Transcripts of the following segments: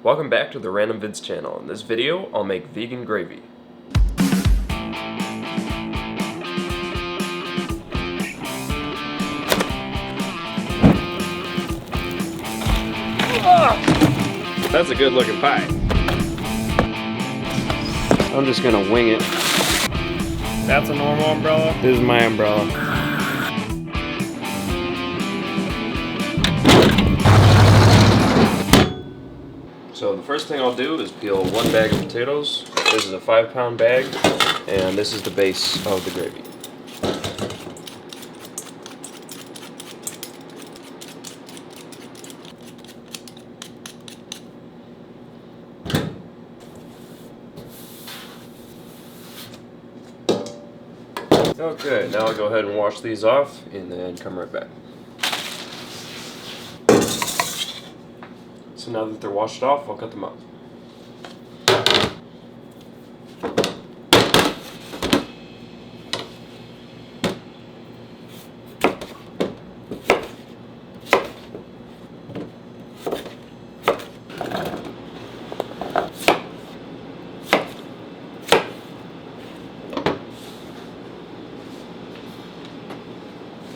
Welcome back to the Random Vids channel. In this video, I'll make vegan gravy. That's a good looking pie. I'm just gonna wing it. That's a normal umbrella? This is my umbrella. So the first thing I'll do is peel one bag of potatoes. This is a 5-pound bag, and this is the base of the gravy. Okay, now I'll go ahead and wash these off and then come right back. So now that they're washed off, I'll cut them up.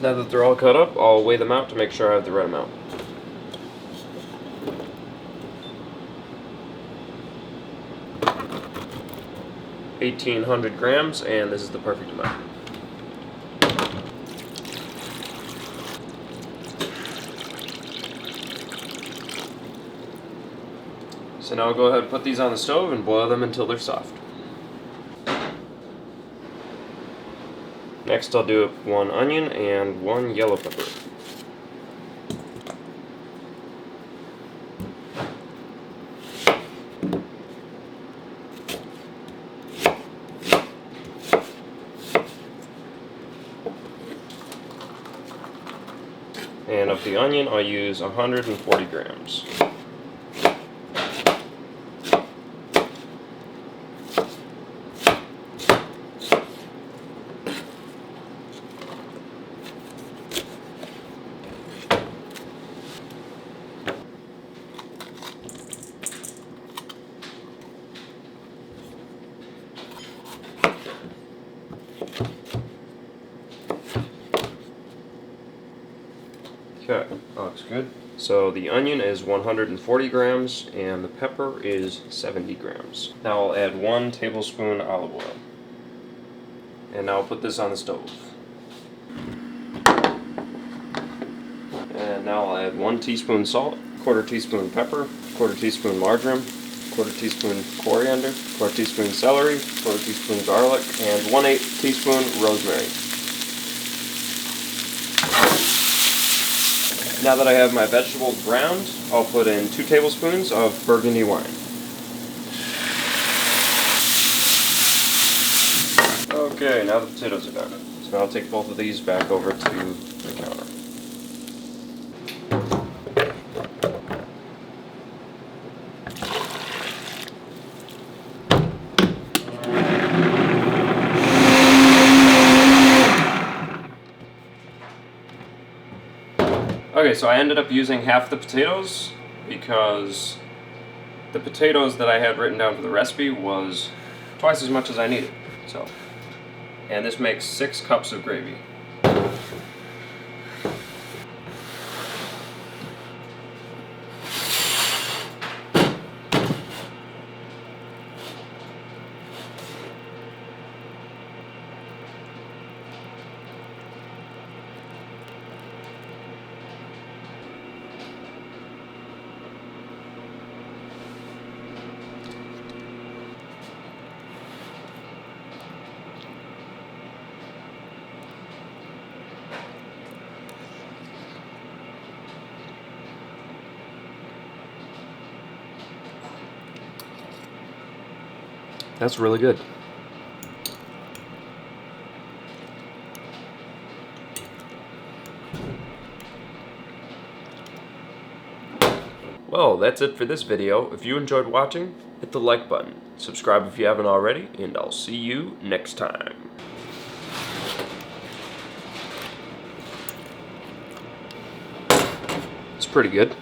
Now that they're all cut up, I'll weigh them out to make sure I have the right amount. $1,800 grams, and this is the perfect amount. So now I'll go ahead and put these on the stove and boil them until they're soft. Next I'll do 1 onion and 1 yellow pepper. And of the onion I'll use 140 grams. Okay, looks good. So the onion is 140 grams and the pepper is 70 grams. Now I'll add 1 tablespoon olive oil. And now I'll put this on the stove. And now I'll add 1 teaspoon salt, 1/4 teaspoon pepper, 1/4 teaspoon marjoram, 1/4 teaspoon coriander, 1/4 teaspoon celery, 1/4 teaspoon garlic, and 1/8 teaspoon rosemary. Now that I have my vegetables browned, I'll put in 2 tablespoons of burgundy wine. Okay, now the potatoes are done. So now I'll take both of these back over to the counter. Okay, so I ended up using half the potatoes because the potatoes that I had written down for the recipe was twice as much as I needed. So, and this makes 6 cups of gravy. That's really good. Well, that's it for this video. If you enjoyed watching, hit the like button, subscribe if you haven't already, and I'll see you next time. It's pretty good.